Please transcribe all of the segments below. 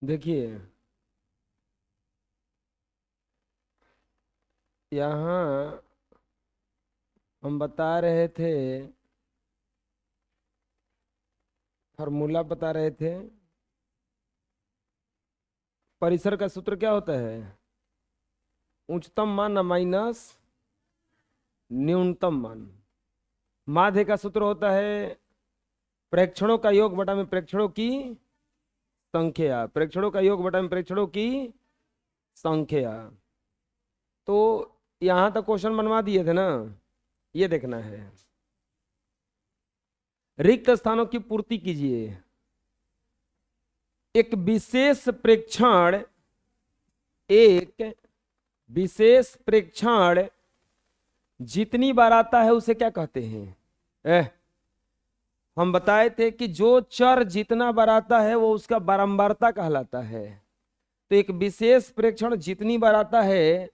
देखिए, यहाँ हम बता रहे थे, फॉर्मूला बता रहे थे। परिसर का सूत्र क्या होता है? उच्चतम मान माइनस न्यूनतम मान। माध्य का सूत्र होता है प्रेक्षणों का योग बटा में प्रेक्षणों की संख्या। प्रेक्षणों का योग बटा में प्रेक्षणों की संख्या। तो यहां तक क्वेश्चन बनवा दिए थे ना, ये देखना है। रिक्त स्थानों की पूर्ति कीजिए। एक विशेष प्रेक्षण, एक विशेष प्रेक्षण जितनी बार आता है उसे क्या कहते हैं? हम बताए थे कि जो चर जितना बार आता है वो उसका बारंबारता कहलाता है। तो एक विशेष प्रेक्षण जितनी बार आता है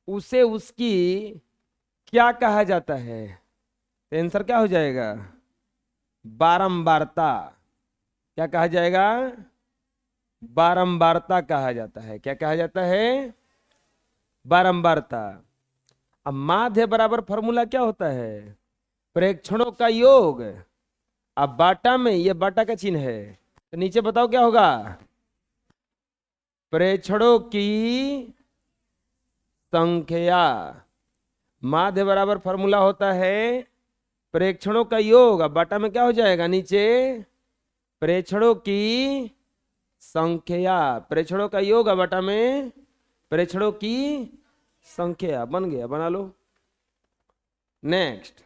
उसे उसकी क्या कहा जाता है? तो आंसर क्या हो जाएगा? बारंबारता। क्या कहा जाएगा? बारंबारता कहा जाता है। क्या कहा जाता है? बारंबारता। अब माध्य बराबर फॉर्मूला क्या होता है? प्रेक्षणों का योग। अब बाटा में ये बाटा का चिन्ह है, तो नीचे बताओ क्या होगा? प्रेक्षणों की संख्या। माध्य बराबर फॉर्मूला होता है प्रेक्षणों का योग। अब बाटा में क्या हो जाएगा? नीचे प्रेक्षणों की संख्या। प्रेक्षणों का योग अब बाटा में प्रेक्षणों की संख्या। बन गया, बना लो। नेक्स्ट,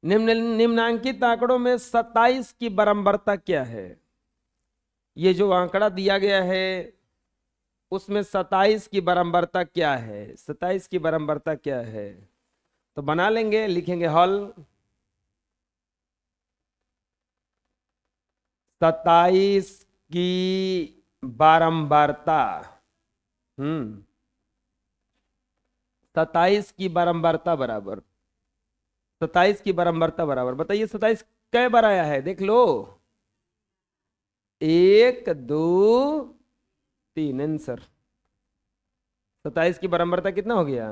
निम्नांकित आंकड़ों में 27 की बारंबारता क्या है? ये जो आंकड़ा दिया गया है उसमें 27 की बारंबारता क्या है? 27 की बारंबारता क्या है? तो बना लेंगे, लिखेंगे हल। 27 की बारंबारता। 27 की बारंबारता बराबर, 27 की बारंबारता बराबर, बताइए 27 कै बार आया है? देख लो, 1 2 3। आंसर 27 की बारंबारता कितना हो गया?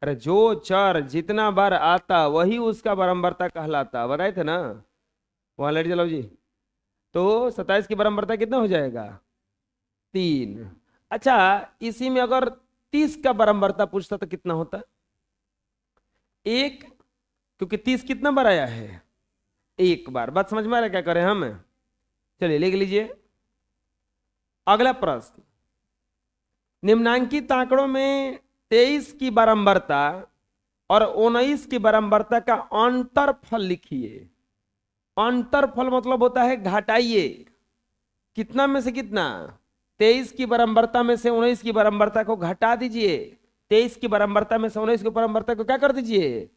अरे जो चर जितना बार आता वही उसका बारंबारता कहलाता, बताए थे ना। वहां लेट चलो जी। तो 27 की बारंबारता कितना हो जाएगा? 3। अच्छा, इसी में अगर 30 का बारंबारता पूछता तो कितना होता? 1, क्योंकि 30 कितना बार आया है? एक बार। बात समझ में आ रहा है क्या करें हम? चलिए लिख लीजिए। अगला प्रश्न, निम्नांकित आंकड़ों में 23 की बारंबारता और 19 की बारंबारता का अंतरफल लिखिए। अंतरफल मतलब होता है घटाइए। कितना में से कितना? 23 की बारंबारता में से 19 की बारंबारता को घटा दीजिए। 23 की बारंबारता में से 19 की बारंबारता को क्या कर दीजिए?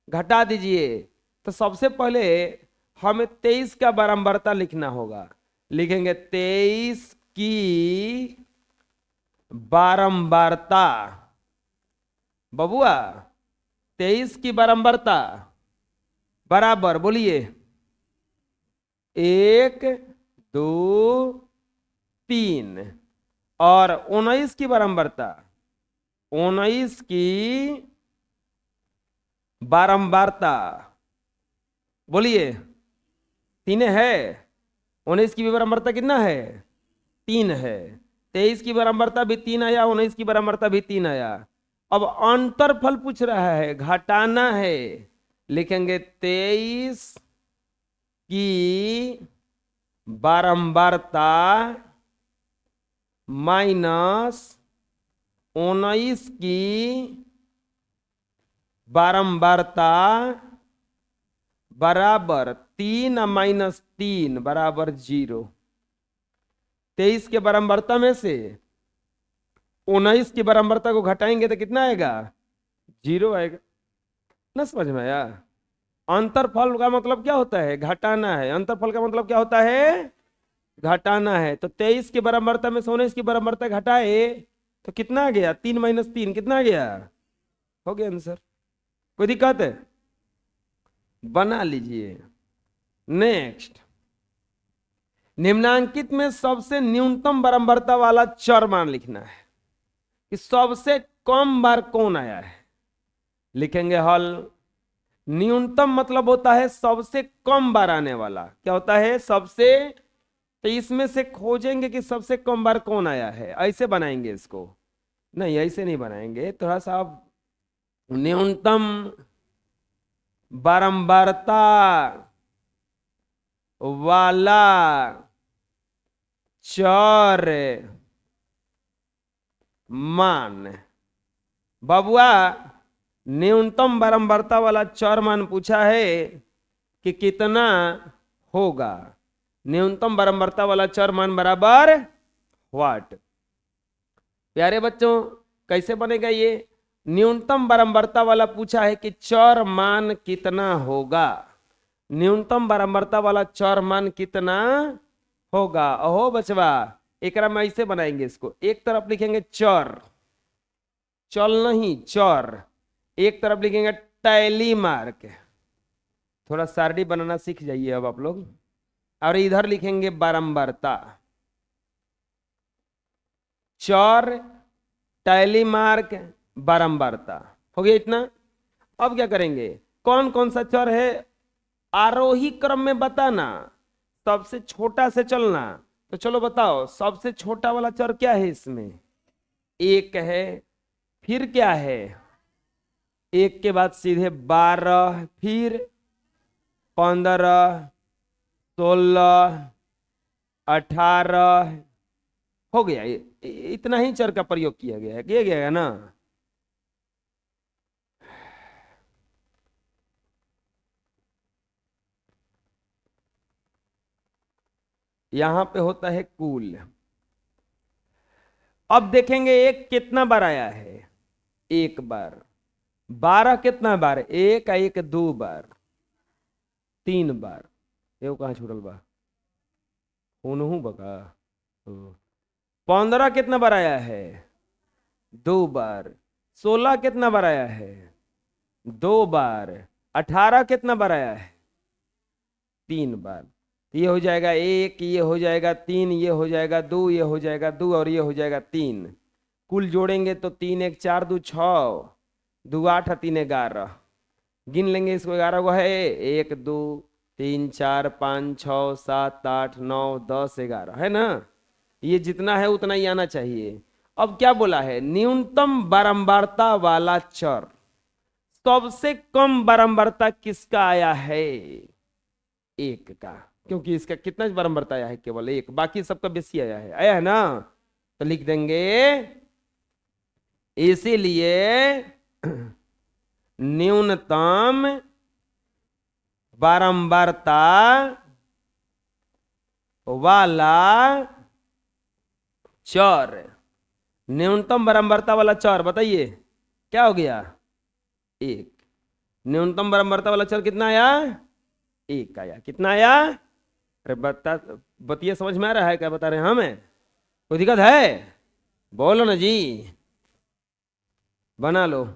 घटा दीजिए। तो सबसे पहले हमें 23 का बारंबारता लिखना होगा। लिखेंगे 23 की बारंबारता। बबुआ, 23 की बारंबारता बराबर, बोलिए, 1 2 3। और 19 की बारंबारता, 19 की बारंबारता, बोलिए, 3 है। 19 की भी बारंबारता कितना है? 3 है। 23 की बारंबारता भी 3 आया, 19 की बारंबारता भी 3 आया। अब अंतरफल पूछ रहा है, घटाना है। लिखेंगे 23 की बारंबारता माइनस 19 की बारंबारता बराबर 3 माइनस 3 बराबर 0। 23 के बारंबारता में से 19 की बारंबारता को घटाएंगे तो कितना आएगा? 0 आएगा ना। समझ में आया? अंतरफल का मतलब क्या होता है? घटाना है। अंतरफल का मतलब क्या होता है? घटाना है। तो 23 की बारंबारता में से 19 की बारंबारता घटाए तो कितना आ गया? 3 माइनस 3 कितना आ गया? हो गया आंसर। कोई दिक्कत है? बना लीजिए। नेक्स्ट, निम्नांकित में सबसे न्यूनतम बारंबारता वाला चर मान लिखना है कि सबसे कम बार कौन आया है। लिखेंगे हल। न्यूनतम मतलब होता है सबसे कम बार आने वाला। क्या होता है? सबसे। तो इसमें से खोजेंगे कि सबसे कम बार कौन आया है, ऐसे बनाएंगे इसको। नहीं, ऐसे नहीं बनाएंगे, थोड़ा सा आप न्यूनतम बारंबारता वाला चर मान। बबुआ, न्यूनतम बारंबारता वाला चर मान पूछा है कि कितना होगा। न्यूनतम बारंबारता वाला चर मान बराबर व्हाट। प्यारे बच्चों, कैसे बनेगा ये? न्यूनतम बारंबारता वाला पूछा है कि चर मान कितना होगा। न्यूनतम बारंबारता वाला चर मान कितना होगा। अहो बचवा, एकरा में ऐसे बनाएंगे इसको। एक तरफ लिखेंगे चर, चल नहीं चर। एक तरफ लिखेंगे टैली मार्क। थोड़ा सारणी बनाना सीख जाइए अब आप लोग। और इधर लिखेंगे बारंबारता। चर, टैली मार्क, बारंबारता। हो गया इतना। अब क्या करेंगे? कौन कौन सा चर है आरोही क्रम में बताना, सबसे छोटा से चलना। तो चलो बताओ, सबसे छोटा वाला चर क्या है इसमें? एक है। फिर क्या है? एक के बाद सीधे 12, फिर 15, 16, 18। हो गया। इतना ही चर का प्रयोग किया गया है ना। यहां पे होता है कुल। अब देखेंगे एक कितना बार आया है। एक बार। 12 कितना बार? एक, एक 2 बार, 3 बार। ये कहां छूटल बा? उनहू बका। 15 कितना बार आया है? 2 बार। 16 कितना बार आया है? 2 बार। 18 कितना बार आया है? 3 बार। ये हो जाएगा 1, ये हो जाएगा 3, ये हो जाएगा 2, ये हो जाएगा 2 और ये हो जाएगा 3। कुल जोड़ेंगे तो 3 1 4 2 6, 2 8 3 11। गिन लेंगे इसको। 11 को है 1 2 3 4 5 6 7 8 9 10 11, है ना। ये जितना है उतना ही आना चाहिए। अब क्या बोला है? न्यूनतम बारंबारता वाला चर। सबसे कम बारंबारता किसका आया है? एक का। क्योंकि इसका कितना बारंबारता आया है? केवल एक। बाकी सबका बेसी आया है। आया है ना। तो लिख देंगे इसीलिए न्यूनतम बारंबारता वाला चर। न्यूनतम बारंबारता वाला चर बताइए क्या हो गया? एक। न्यूनतम बारंबारता वाला चर कितना आया? एक आया। कितना आया? अरे बतिया समझ में आ रहा है? क्या बता रहे हैं हमें? कोई दिक्कत है? बोलो ना जी। बना लो।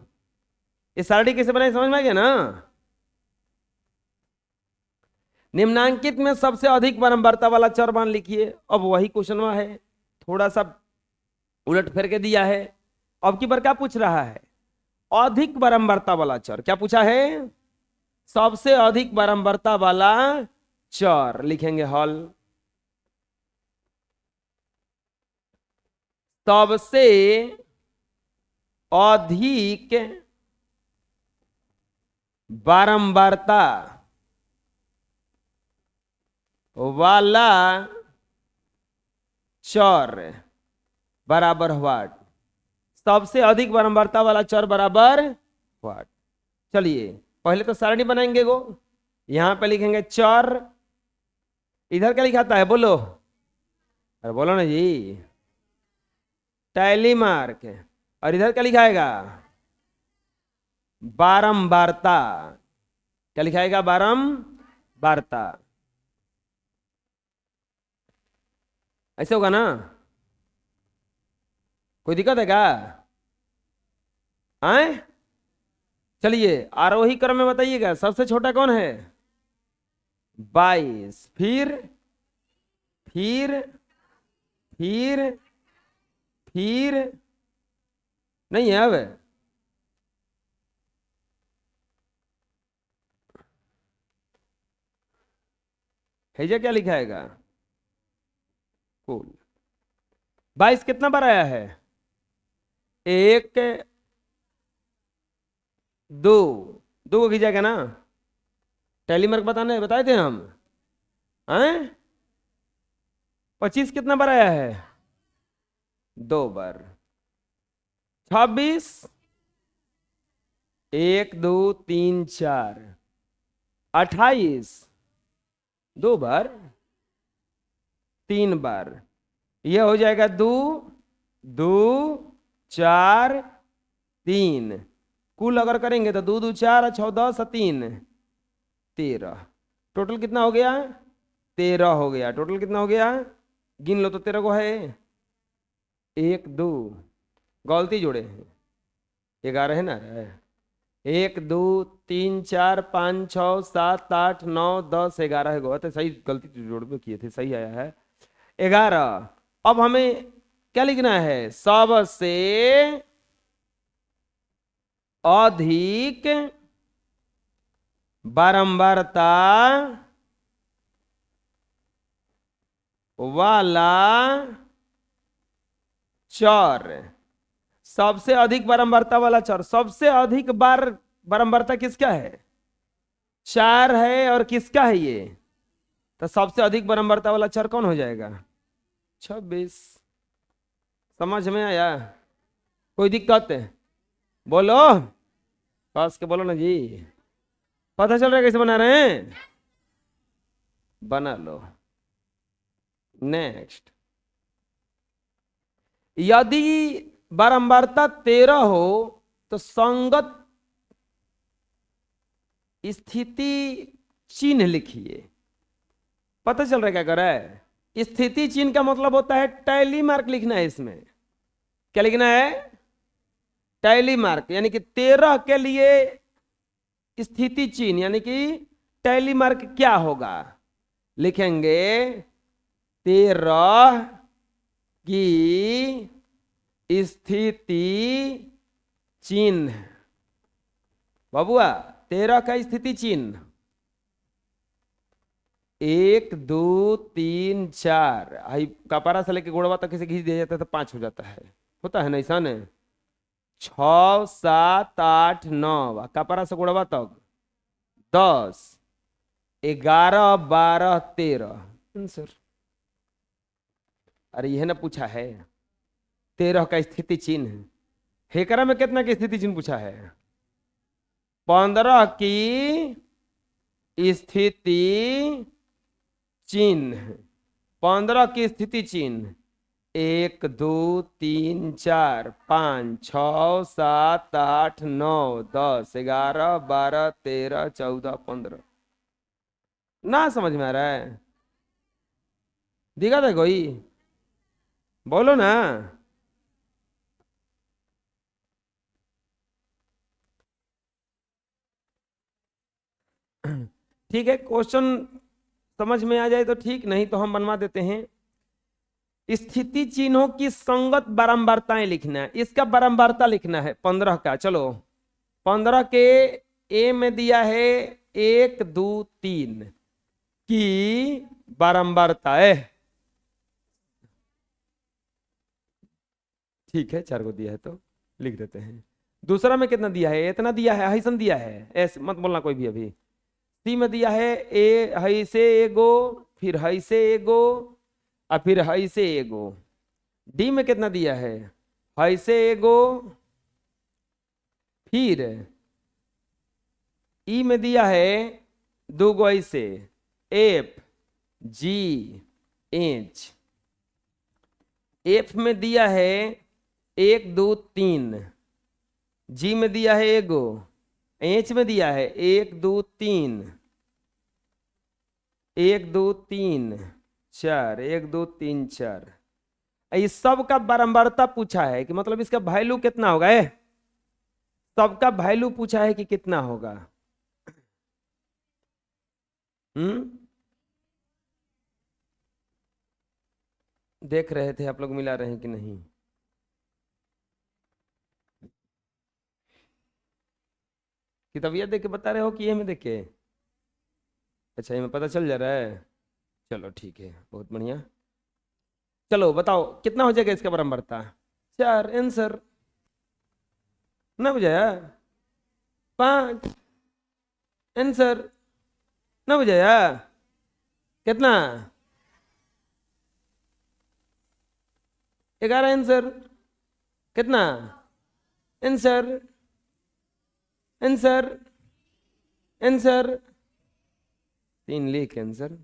इस सारणी कैसे बनाई समझ में आ गया ना। निम्नांकित में सबसे अधिक बारंबारता वाला चर मान लिखिए। अब वही क्वेश्चन है, थोड़ा सा उलट फेर के दिया है। अब की बार क्या पूछ रहा है? अधिक बारंबारता वाला चर। क्या पूछा है? सबसे अधिक बारंबारता वाला चर। लिखेंगे हल। सबसे अधिक बारंबारता वाला चर बराबर व्हाट। सबसे अधिक बारंबारता वाला चर बराबर व्हाट। चलिए पहले तो सारणी बनाएंगे गो। यहां पे लिखेंगे चर। इधर क्या लिखाता है बोलो? अरे बोलो ना जी। Tally mark. और इधर क्या लिखाएगा? बारंबारता। क्या लिखाएगा? बारंबारता। ऐसे होगा ना? कोई दिक्कत है क्या? आए? चलिए आरोही क्रम में बताइएगा सबसे छोटा कौन है? 22। फिर फिर फिर नहीं है अब। हैजा क्या लिखा हैगा? कुल 22 कितना बार आया है? एक, दो, दो को खींचा क्या ना? टैली मार्क बताने बताए थे हम हैं। 25 कितना बार आया है? दो बार। 26, एक, दो, तीन, चार। 28 दो बार, तीन बार। यह हो जाएगा दो, दो, चार, तीन। कुल अगर करेंगे तो दो, दो, चार, 6, 10, 3, 13। टोटल कितना हो गया? 13 हो गया। टोटल कितना हो गया? गिन लो तो 13 को है। एक, दो, गलती जोड़े हैं, 11 है ना? एक, दो, तीन, चार, पाँच, छ, सात, आठ, नौ, 10, 11 है। गो तो सही, गलती जोड़ में किए थे, सही आया है 11। अब हमें क्या लिखना है? सबसे अधिक बारंबारता वाला चर। सबसे अधिक बारंबारता वाला चर, सबसे अधिक बार बारंबारता किसका है? 4 है। और किसका है ये? तो सबसे अधिक बारंबारता वाला चर कौन हो जाएगा? 26। समझ में आया? कोई दिक्कत है? बोलो, पास के बोलो ना जी। पता चल रहा है कैसे बना रहे हैं? बना लो। नेक्स्ट, यदि बारंबारता 13 हो तो संगत स्थिति चिन्ह लिखिए। पता चल रहा है क्या कर रहा है? स्थिति चिन्ह का मतलब होता है टैली मार्क लिखना है इसमें। क्या लिखना है? टैली मार्क, यानी कि 13 के लिए स्थिति चिन्ह, यानी कि टैली मार्क क्या होगा? लिखेंगे 13 की स्थिति चिन्ह। बाबुआ 13 का स्थिति चिन्ह 1, 2, 3, 4। आई कपारा से लेके गोड़वा तक किसे खींच दिया जाता है तो 5 हो जाता है। होता है ना ऐसा ने? 6, 7, 8, 9, कपारा से गोड़वा तक 10, 11, 12, 13 आंसर। अरे यह ना पूछा है 13 का स्थिति चिन्ह। हेकरा में कितना की स्थिति चिन्ह पूछा है? 15 की स्थिति चिन्ह। 15 की स्थिति चिन्ह 1, 2, 3, 4, 5, 6, 7, 8, 9, 10, 11, 12, 13, 14, 15। ना समझ में आ रहा है? दिखा था कोई? बोलो ना। ठीक है, क्वेश्चन समझ में आ जाए तो ठीक, नहीं तो हम बनवा देते हैं। स्थिति चिन्हों की संगत बारंबारताएं लिखना है। इसका बारंबारता लिखना है 15 का। चलो 15 के ए में दिया है 1, 2, 3 की बारंबारता है। ठीक है, 4 को दिया है तो लिख देते हैं। दूसरा में कितना दिया है? इतना दिया है, हईसन दिया है, ऐसे मत बोलना कोई भी। अभी सी में दिया है ए हई से एगो, फिर हई से एगो, और फिर हई से एगो। डी में कितना दिया है? हई से एगो, फिर ई में दिया है 2 गो ऐसे, एफ, जी, एच। एफ में दिया है 1, 2, 3। जी में दिया है एगो। एच में दिया है 1, 2, 3, 1, 2, 3, 4, 1, 2, 3, 4। इस सब का बारंबारता पूछा है कि मतलब इसका वैल्यू कितना होगा। सबका वैल्यू पूछा है कि कितना होगा। हम्म देख रहे थे आप लोग, मिला रहे हैं कि नहीं? किताबिया देख के बता रहे हो कि ये में देख के? अच्छा, ये में पता चल जा रहा है। चलो ठीक है, बहुत बढ़िया। चलो बताओ कितना हो जाएगा इसका बराबरता? 4 आंसर। ना बुझाया? 5 आंसर। ना बुझाया? कितना? 11 आंसर। कितना आंसर? आंसर। आंसर 3 लिख आंसर।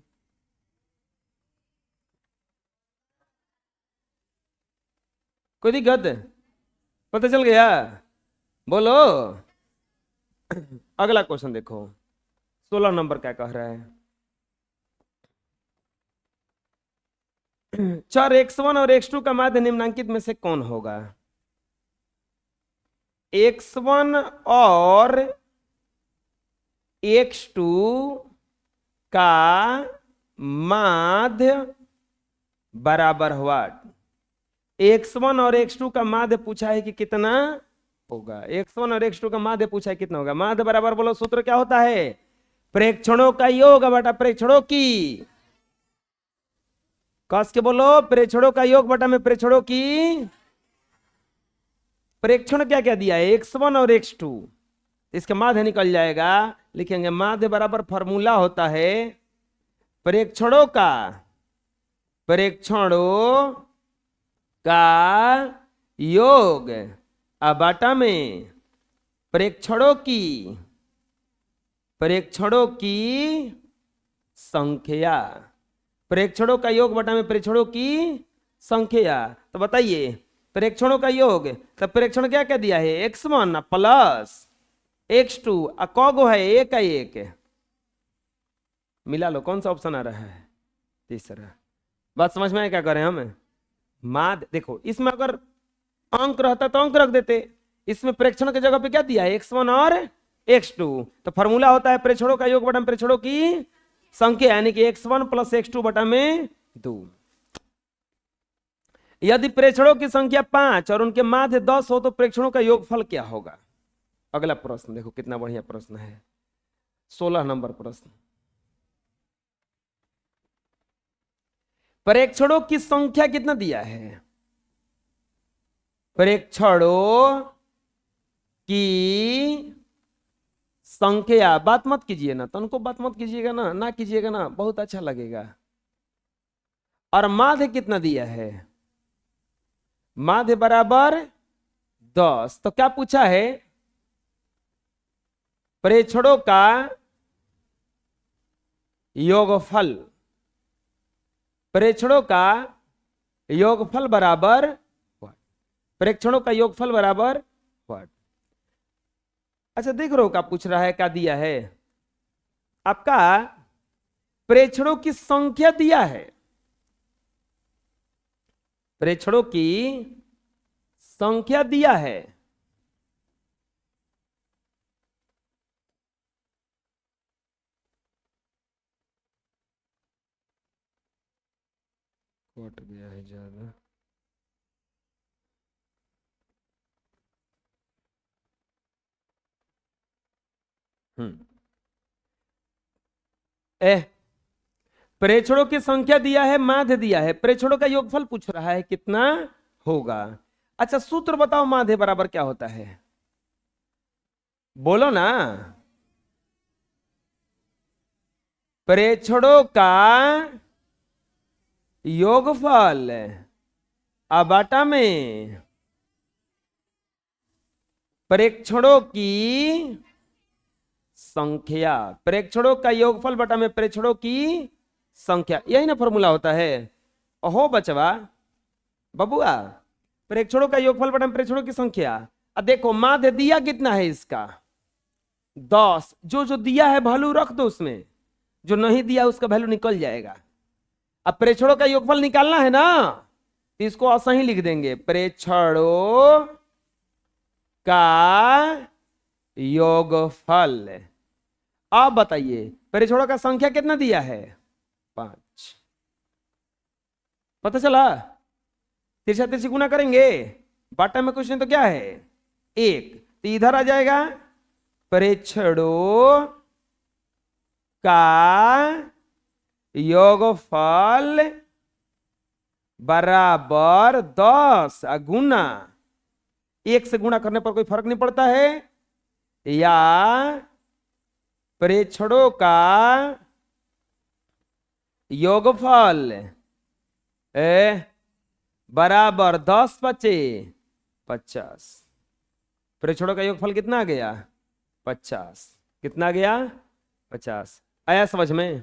कोई दिक्कत? पता चल गया? बोलो। अगला क्वेश्चन देखो, 16 नंबर क्या कह रहा है। चर x1 और x2 का माध्य निम्नांकित में से कौन होगा? x1 और x2 का माध्य बराबर हुआ। x1 और x2 का माध्य पूछा है कि कितना होगा। x1 और x2 का माध्य पूछा है कितना होगा। माध्य बराबर, बोलो सूत्र क्या होता है? प्रेक्षणों का योग बटा प्रेक्षणों की, कस के बोलो, प्रेक्षणों का योग बटा में प्रेक्षणों की। प्रेक्षण क्या क्या दिया है? x1 और x2। इसका माध्य निकल जाएगा, लिखेंगे माध्य बराबर फॉर्मूला होता है प्रेक्षणों का, प्रेक्षणों का योग बटा में प्रेक्षणों की, प्रेक्षणों की संख्या। प्रेक्षणों का योग बटा में प्रेक्षणों की संख्या। तो बताइए प्रेक्षणों का योग, तो प्रेक्षण क्या क्या दिया है? x1 प्लस x2, कौगो है? एक का एक। मिला लो, कौन सा ऑप्शन आ रहा है? तीसरा। बात समझ में आए क्या करें हम? माध्य देखो, इसमें अगर अंक रहता तो अंक रख देते, इसमें प्रेक्षण की जगह पे क्या दिया है? x1 और x2। तो फॉर्मूला होता है प्रेक्षणों का योग बटा में प्रेक्षणों की संख्या, यानी कि x1 प्लस x2 बटा में 2। यदि प्रेक्षणों की संख्या 5 और उनके माध्य 10 हो तो प्रेक्षणों का योगफल क्या होगा? अगला प्रश्न देखो, कितना बढ़िया प्रश्न है, 16 नंबर प्रश्न। प्रेक्षणों की संख्या कितना दिया है? प्रेक्षणों की संख्या, बात मत कीजिए ना, तनको बात मत कीजिएगा ना, ना कीजिएगा ना, बहुत अच्छा लगेगा। और माध्य कितना दिया है? माध्य बराबर 10। तो क्या पूछा है? प्रेक्षणों का योगफल। प्रेक्षणों का योगफल बराबर व्हाट? प्रेक्षणों का योगफल बराबर व्हाट? अच्छा देख रहे हो क्या पूछ रहा है, क्या दिया है आपका? प्रेक्षणों की संख्या दिया है, प्रेक्षणों की संख्या दिया है। कट गया है ज्यादा। प्रेक्षणों की संख्या दिया है, माध्य दिया है, प्रेक्षणों का योगफल पूछ रहा है कितना होगा। अच्छा सूत्र बताओ, माध्य बराबर क्या होता है? बोलो ना। प्रेक्षणों का योगफल बटा में प्रेक्षणों की संख्या। प्रेक्षणों का योगफल बटा में प्रेक्षणों की संख्या, यही ना फॉर्मूला होता है। ओहो बचवा, बबुआ, प्रेक्षणों का योगफल बटा में प्रेक्षणों की संख्या। अब देखो माध्य दिया कितना है इसका? 10। जो जो दिया है वैल्यू रख दो उसमें, जो नहीं दिया उसका वैल्यू निकल जाएगा। अब प्रेक्षणों का योगफल निकालना है ना, तो इसको ऐसा ही लिख देंगे, प्रेक्षणों का योगफल। अब बताइए प्रेक्षणों का संख्या कितना दिया है? 5। पता चला? तिरछा तिरछी गुना करेंगे, बॉटम में क्वेश्चन तो क्या है 1, तो इधर आ जाएगा प्रेक्षणों का योगफल बराबर 10 गुना, 1 से गुणा करने पर कोई फर्क नहीं पड़ता है, या प्रेक्षणों का योगफल बराबर 10 बचे 50। प्रेक्षणों का योगफल कितना आ गया 50, कितना आ गया 50। आया समझ में,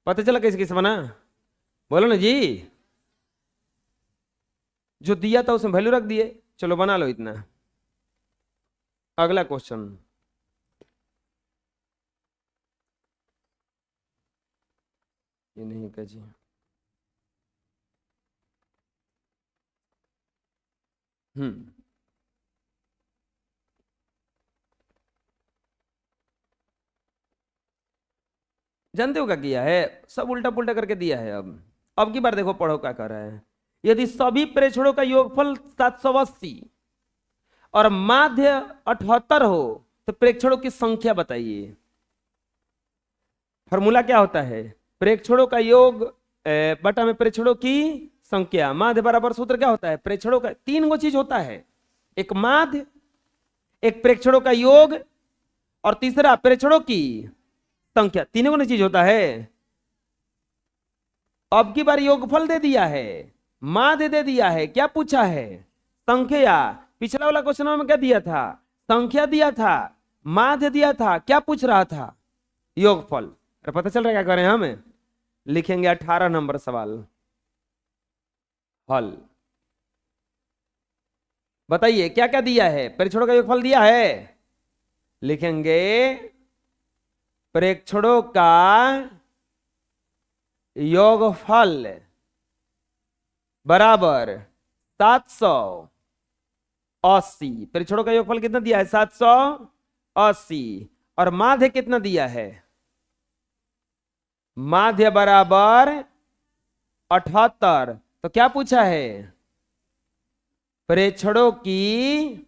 पता चला कैसे कैसे बना, बोलो ना जी। जो दिया था उसमें वैल्यू रख दिए, चलो बना लो इतना। अगला क्वेश्चन, ये नहीं का जी, जानते हो क्या किया है, सब उल्टा पुल्टा करके दिया है। अब की बार देखो, पढ़ो क्या कर रहा है। यदि सभी प्रेक्षणों का योगफल 780 और माध्य 78 हो तो प्रेक्षणों की संख्या बताइए। फॉर्मूला क्या होता है, प्रेक्षणों का योग बटा में प्रेक्षणों की संख्या, माध्य बराबर सूत्र क्या होता है, प्रेक्षणों का 3 गो चीज होता है, एक माध्य, एक प्रेक्षणों का योग, और तीसरा प्रेक्षणों की संख्या। तीनों को चीज होता है। अब की बार योगफल दे दिया है, माध्य दे दिया है, क्या पूछा है संख्या। पिछला वाला क्वेश्चन में क्या दिया था, संख्या दिया था, माध्य दिया था, क्या पूछ रहा था योगफल। पता चल रहा है क्या करें हम, लिखेंगे 18 नंबर सवाल हल। बताइए क्या क्या दिया है, प्रेक्षणों का योगफल दिया है, लिखेंगे प्रेक्षणों का योगफल बराबर 780। प्रेक्षणों का योगफल कितना दिया है 780, और माध्य कितना दिया है, माध्य बराबर 78। तो क्या पूछा है, प्रेक्षणों की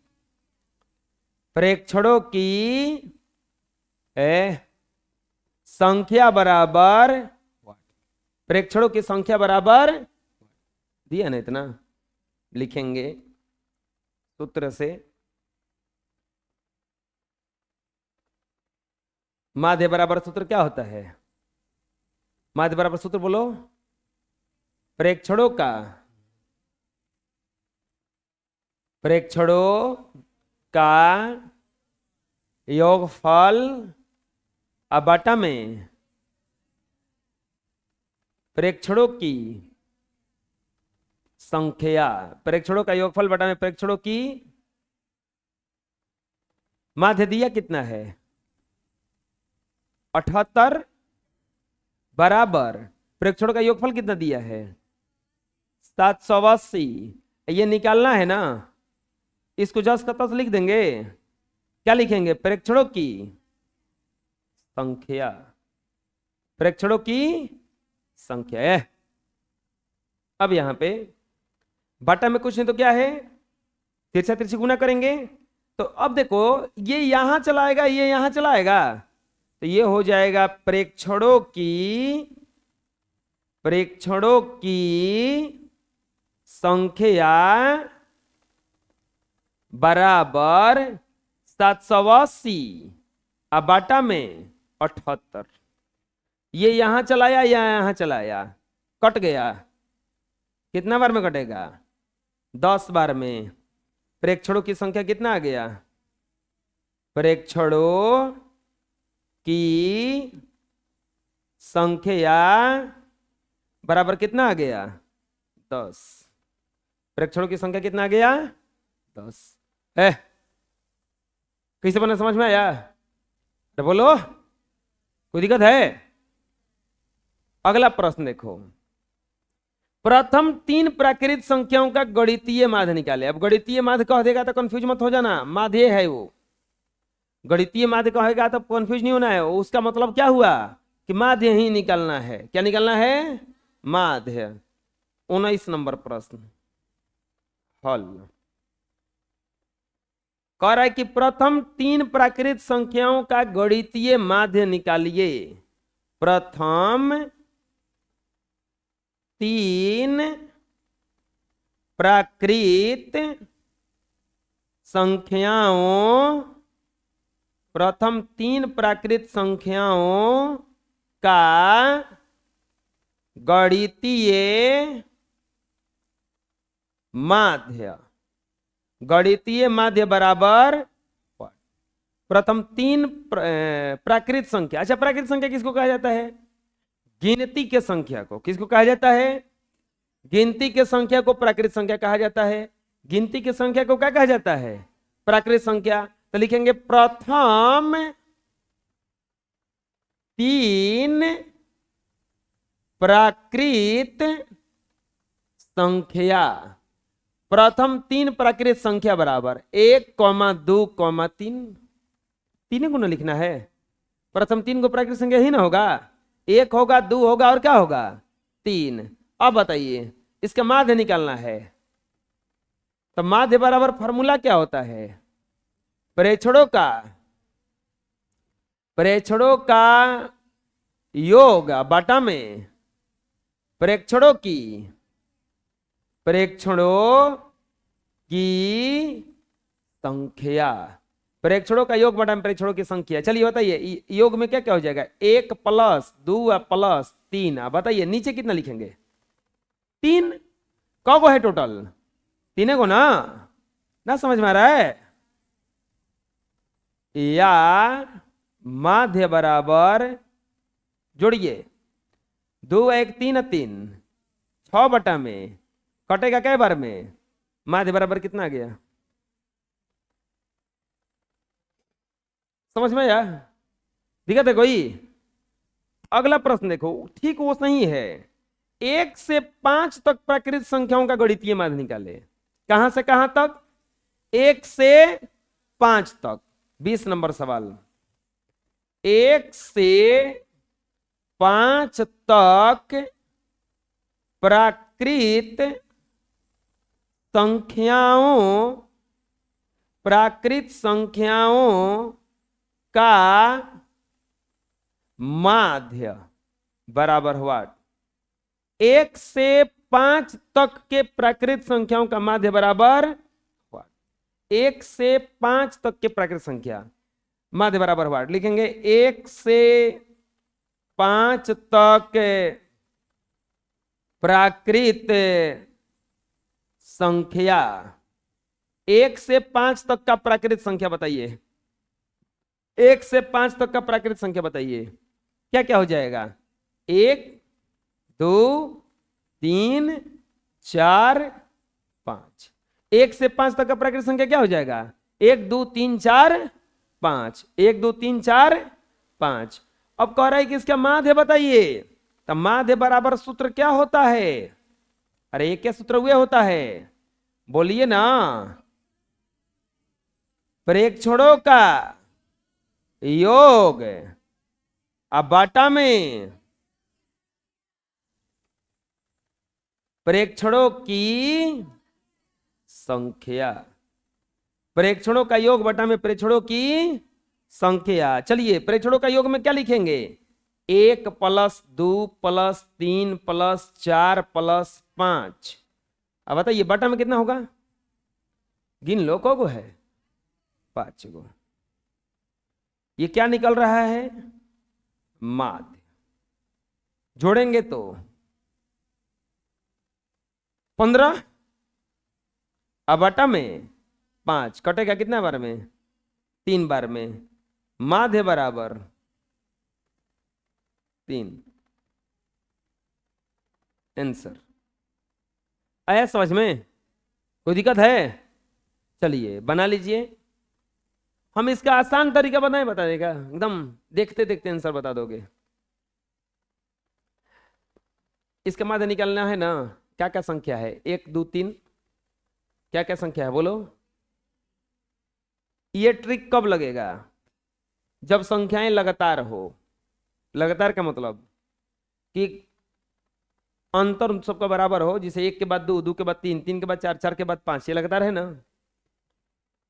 संख्या बराबर, प्रेक्षणों की संख्या बराबर दिया ना इतना, लिखेंगे सूत्र से माध्य बराबर सूत्र क्या होता है, माध्य बराबर सूत्र बोलो, प्रेक्षणों का योगफल बटा में प्रेक्षणों की संख्या, प्रेक्षणों का योगफल बटा में प्रेक्षणों की माध्य दिया कितना है 78 बराबर प्रेक्षणों का योगफल कितना दिया है 780। ये निकालना है ना, इसको जस का तस लिख देंगे, क्या लिखेंगे प्रेक्षणों की संख्या, प्रेक्षणों की संख्या है। अब यहां पे बटा में कुछ नहीं तो क्या है, तिरछा तिरछी गुना करेंगे, तो अब देखो ये यहां चलाएगा, ये यहां चलाएगा, तो ये हो जाएगा प्रेक्षणों की संख्या बराबर 780 अब बाटा में 78। ये यहां चलाया या यहां चलाया, कट गया, कितना बार में कटेगा 10 बार में। प्रेक्षणों की संख्या कितना आ गया, प्रेक्षणों की संख्या बराबर कितना आ गया 10। प्रेक्षणों की संख्या कितना आ गया 10 है। कैसे बना समझ में आया, तो बोलो कोई दिक्कत है। अगला प्रश्न देखो, प्रथम 3 प्राकृत संख्याओं का गणितीय माध्य निकाले। अब गणितीय माध्य कह देगा तो कंफ्यूज मत हो जाना, माध्य है वो, गणितीय माध्य कहेगा तो कंफ्यूज नहीं होना है। उसका मतलब क्या हुआ कि माध्य ही निकालना है। क्या निकालना है, माध्य। 19 नंबर प्रश्न, हल। कह रहा है कि प्रथम 3 प्राकृत संख्याओं का गणितीय माध्य निकालिए। प्रथम 3 प्राकृत संख्याओं, प्रथम 3 प्राकृत संख्याओं का गणितीय माध्य। गणितीय माध्य बराबर प्रथम 3 प्राकृत संख्या। अच्छा, प्राकृत संख्या किसको कहा जाता है? गिनती के संख्या को। किसको कहा जाता है? गिनती के संख्या को प्राकृत संख्या कहा जाता है। गिनती के संख्या को क्या कहा जाता है? प्राकृत संख्या। तो लिखेंगे प्रथम 3 प्राकृत संख्या। प्रथम 3 प्राकृत संख्या बराबर 1, 2, 3। तीन को ना लिखना है। प्रथम 3 को प्राकृत संख्या ही ना होगा। 1 होगा, 2 होगा और क्या होगा? 3। अब बताइए, इसका माध्य निकालना है। तो माध्य बराबर फॉर्मूला क्या होता है? प्रेक्षणों का योग बटा में प्रेक्षणों की संख्या। प्रेक्षणों का योग बटा में प्रेक्षणों की संख्या। चलिए बताइए, योग में क्या क्या हो जाएगा? 1 + 2 + 3। बताइए नीचे कितना लिखेंगे? 3। कौ है टोटल? 3 को ना समझ में आ रहा है? या माध्य बराबर जोड़िए 2 1 3 3 6 बटा में कटेगा कै बार में? माध्य बराबर कितना आ गया? समझ में आया? दिक्कत है कोई? अगला प्रश्न देखो, ठीक वो सही है। 1 से 5 तक प्राकृत संख्याओं का गणितीय माध्य निकाले। कहां से कहां तक? 1 से 5 तक। 20 नंबर सवाल। 1 से 5 तक प्राकृत संख्याओं का माध्य बराबर हुआ 1 से 5 तक के प्राकृत संख्याओं का माध्य बराबर हुआ 1 से 5 तक के प्राकृत संख्या माध्य बराबर हुआ। लिखेंगे 1 से 5 तक प्राकृत संख्या। 1 से 5 तक का प्राकृत संख्या बताइए। 1 से 5 तक का प्राकृत संख्या बताइए। क्या क्या हो जाएगा? 1 2 3 4 5। 1 से 5 तक का प्राकृत संख्या क्या हो जाएगा? 1 2 3 4 5। 1 2 3 4 5। अब कह रहा है कि इसका माध्य बताइए। तो माध्य बराबर सूत्र क्या होता है? अरे ये क्या सूत्र हुआ होता है? बोलिए ना। प्रेक्षणों का योग अब बाटा में प्रेक्षणों की संख्या। प्रेक्षणों का योग बटा में प्रेक्षणों की संख्या। चलिए प्रेक्षणों का योग में क्या लिखेंगे? 1 + 2 + 3 + 4 + 5। अब बताइए बटा में कितना होगा? गिन लो, को है? 5 गो। ये क्या निकल रहा है? माध्य। जोड़ेंगे तो 15। अब बटा में 5 कटेगा कितना बार में? 3 बार में। माध्य बराबर 3। आंसर आया समझ में? कोई दिक्कत है? चलिए बना लीजिए। हम इसका आसान तरीका बताएं, बता देगा एकदम देखते देखते आंसर बता दोगे। इसका माध्य निकालना है ना। क्या क्या संख्या है? 1 2 3। क्या क्या संख्या है बोलो? ये ट्रिक कब लगेगा? जब संख्याएं लगातार हो। लगातार का मतलब कि अंतर सबका बराबर हो, जैसे 1 के बाद 2, 2 के बाद 3, 3 के बाद 4, 4 के बाद 5, ये लगातार है ना।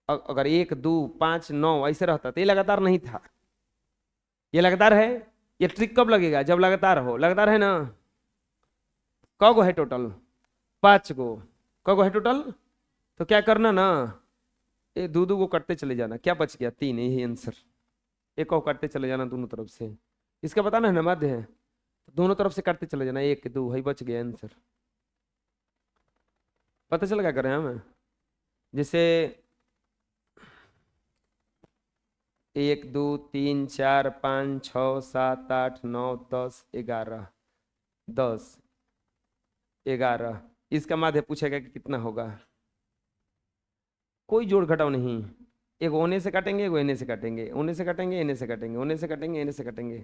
अगर 1, 2, 5, 9 ऐसे रहता तो ये लगातार नहीं था, ये लगातार है। ये ट्रिक कब लगेगा? जब लगातार हो। लगातार है ना। क गो है टोटल? 5 गो। क गो है टोटल? तो क्या करना ना, ये दो दो को करते चले जाना, क्या बच गया? 3, यही आंसर। एक को करते चले जाना दोनों तरफ से, इसका बताना है ना मध्य है, तो दोनों तरफ से करते चले जाना, 1, 2 है, बच गया आंसर। पता चल क्या करें हमें? जैसे 1, 2, 3, 4, 5, 6, 7, 8, 9, 10, 11, 10, 11, इसका माध्य पूछेगा कि कितना होगा। कोई जोड़ घटाव नहीं, एक ओने से काटेंगे, एक एने से काटेंगे, ओने से काटेंगे, एने से काटेंगे, ओने से काटेंगे, एने से काटेंगे,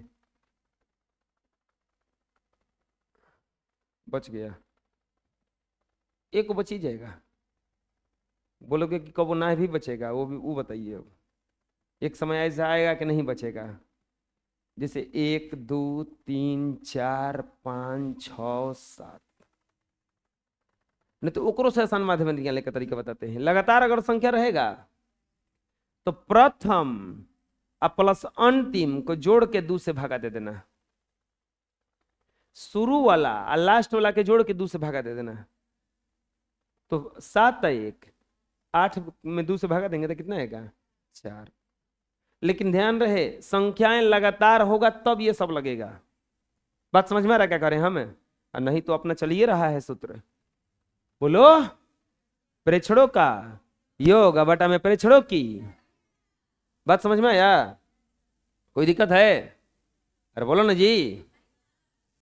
बच गया। एक को बच ही जाएगा। बोलोगे कि कब वो ना भी बचेगा, वो भी वो बताइए अब। एक समय ऐसा आएगा कि नहीं बचेगा। जैसे 1, 2, 3, 4, 5, 6, 7, नहीं तो ओकरो से आसान माध्यम निकालने का तरीका बताते हैं। लगातार अगर संख्या रहेगा तो प्रथम और प्लस अंतिम को जोड़ के 2 से भागा दे देना, शुरू वाला और लास्ट वाला के जोड़ के 2 से भागा दे देना। तो 7 1, 8 में 2 से भागा देंगे तो कितना आएगा? 4। लेकिन ध्यान रहे संख्याएं लगातार होगा तब ये सब लगेगा। बात समझ में आ रहा क्या करें हमें? और नहीं तो अपना चलिए रहा है सूत्र। बोलो, प्रेक्षणों का योग बटा में प्रेक्षणों की। बात समझ में आया? कोई दिक्कत है? अरे बोलो ना जी।